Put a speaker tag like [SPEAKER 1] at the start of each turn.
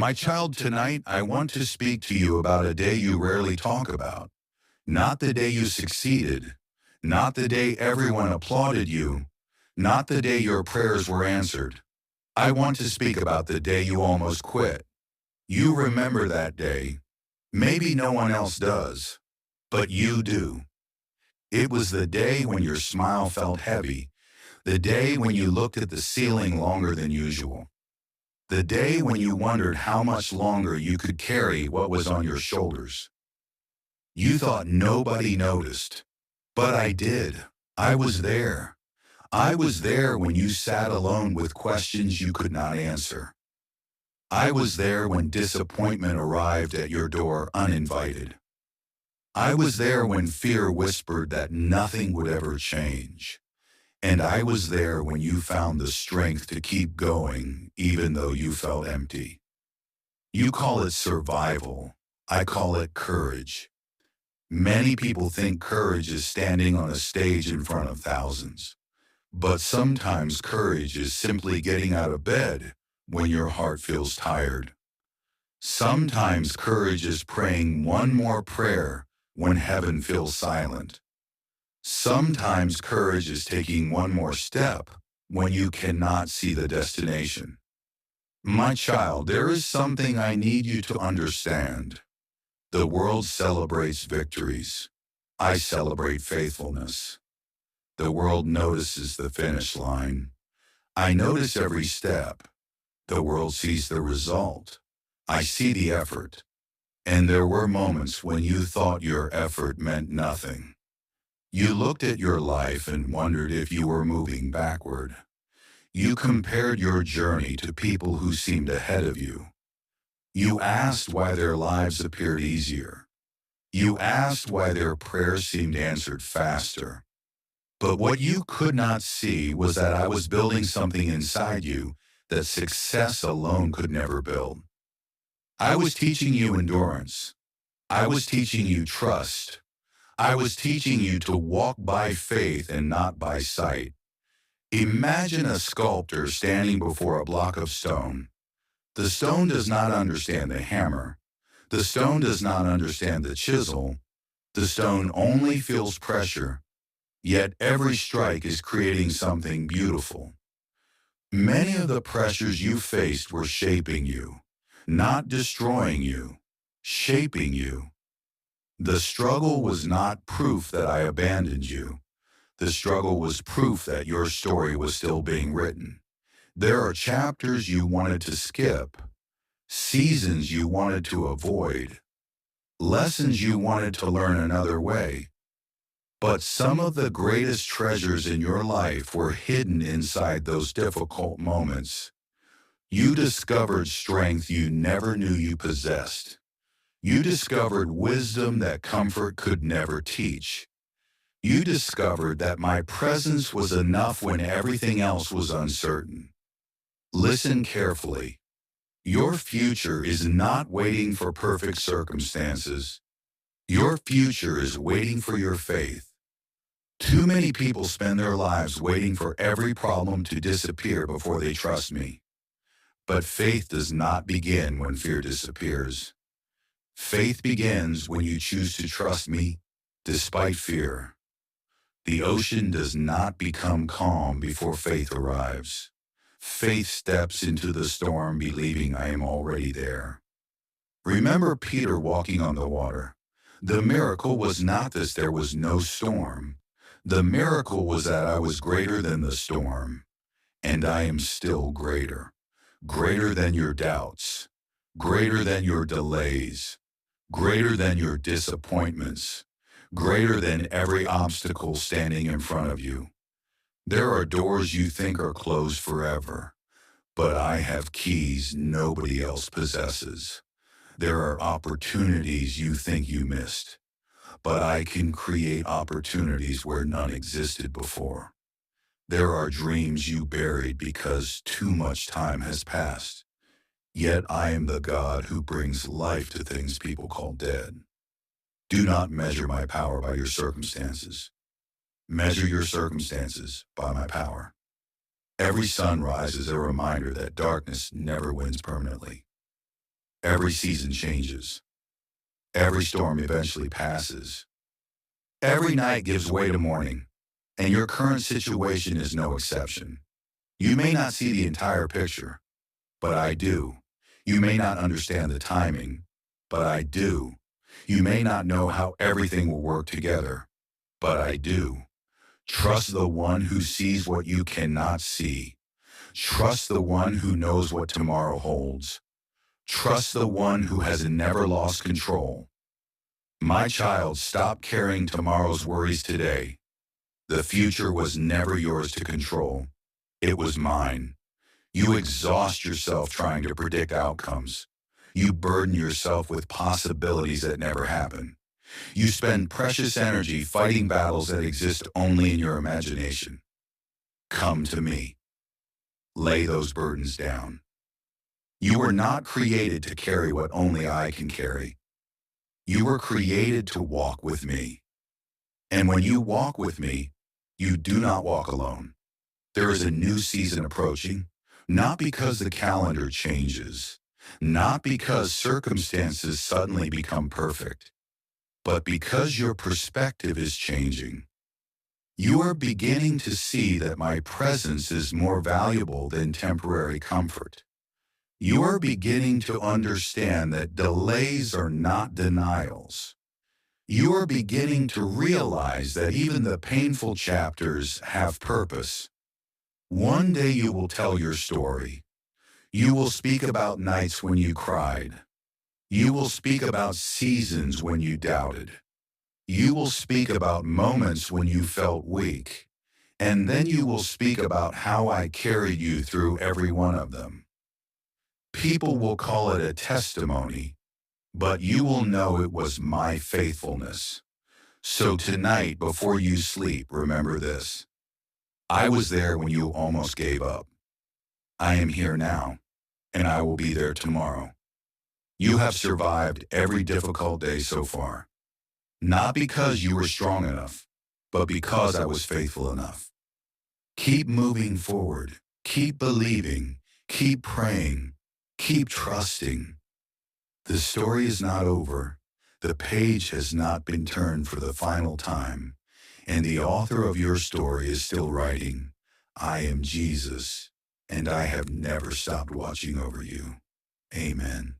[SPEAKER 1] My child, tonight I want to speak to you about a day you rarely talk about. Not the day you succeeded, not the day everyone applauded you, not the day your prayers were answered. I want to speak about the day you almost quit. You remember that day. Maybe no one else does, but you do. It was the day when your smile felt heavy, the day when you looked at the ceiling longer than usual, the day when you wondered how much longer you could carry what was on your shoulders. You thought nobody noticed, but I did. I was there. I was there when you sat alone with questions you could not answer. I was there when disappointment arrived at your door uninvited. I was there when fear whispered that nothing would ever change. And I was there when you found the strength to keep going, even though you felt empty. You call it survival. I call it courage. Many people think courage is standing on a stage in front of thousands. But sometimes courage is simply getting out of bed when your heart feels tired. Sometimes courage is praying one more prayer when heaven feels silent. Sometimes courage is taking one more step when you cannot see the destination. My child, there is something I need you to understand. The world celebrates victories. I celebrate faithfulness. The world notices the finish line. I notice every step. The world sees the result. I see the effort. And there were moments when you thought your effort meant nothing. You looked at your life and wondered if you were moving backward. You compared your journey to people who seemed ahead of you. You asked why their lives appeared easier. You asked why their prayers seemed answered faster. But what you could not see was that I was building something inside you that success alone could never build. I was teaching you endurance. I was teaching you trust. I was teaching you to walk by faith and not by sight. Imagine a sculptor standing before a block of stone. The stone does not understand the hammer. The stone does not understand the chisel. The stone only feels pressure. Yet every strike is creating something beautiful. Many of the pressures you faced were shaping you, not destroying you, shaping you. The struggle was not proof that I abandoned you. The struggle was proof that your story was still being written. There are chapters you wanted to skip, seasons you wanted to avoid, lessons you wanted to learn another way. But some of the greatest treasures in your life were hidden inside those difficult moments. You discovered strength you never knew you possessed. You discovered wisdom that comfort could never teach. You discovered that my presence was enough when everything else was uncertain. Listen carefully. Your future is not waiting for perfect circumstances. Your future is waiting for your faith. Too many people spend their lives waiting for every problem to disappear before they trust me. But faith does not begin when fear disappears. Faith begins when you choose to trust me despite fear. The ocean does not become calm before faith arrives. Faith steps into the storm believing I am already there. Remember Peter walking on the water. The miracle was not that there was no storm. The miracle was that I was greater than the storm, and I am still greater. Greater than your doubts, greater than your delays, greater than your disappointments, greater than every obstacle standing in front of you. There are doors you think are closed forever, but I have keys nobody else possesses. There are opportunities you think you missed, but I can create opportunities where none existed before. There are dreams you buried because too much time has passed. Yet I am the God who brings life to things people call dead. Do not measure my power by your circumstances. Measure your circumstances by my power. Every sunrise is a reminder that darkness never wins permanently. Every season changes. Every storm eventually passes. Every night gives way to morning, and your current situation is no exception. You may not see the entire picture, but I do. You may not understand the timing, but I do. You may not know how everything will work together, but I do. Trust the one who sees what you cannot see. Trust the one who knows what tomorrow holds. Trust the one who has never lost control. My child, stop carrying tomorrow's worries today. The future was never yours to control. It was mine. You exhaust yourself trying to predict outcomes. You burden yourself with possibilities that never happen. You spend precious energy fighting battles that exist only in your imagination. Come to me. Lay those burdens down. You were not created to carry what only I can carry. You were created to walk with me. And when you walk with me, you do not walk alone. There is a new season approaching, not because the calendar changes, not because circumstances suddenly become perfect, but because your perspective is changing. You are beginning to see that my presence is more valuable than temporary comfort. You are beginning to understand that delays are not denials. You are beginning to realize that even the painful chapters have purpose. One day you will tell your story. You will speak about nights when you cried. You will speak about seasons when you doubted. You will speak about moments when you felt weak. And then you will speak about how I carried you through every one of them. People will call it a testimony, but you will know it was my faithfulness. So tonight, before you sleep, remember this. I was there when you almost gave up. I am here now, and I will be there tomorrow. You have survived every difficult day so far, not because you were strong enough, but because I was faithful enough. Keep moving forward. Keep believing. Keep praying. Keep trusting. The story is not over. The page has not been turned for the final time, and the author of your story is still writing. I am Jesus, and I have never stopped watching over you. Amen.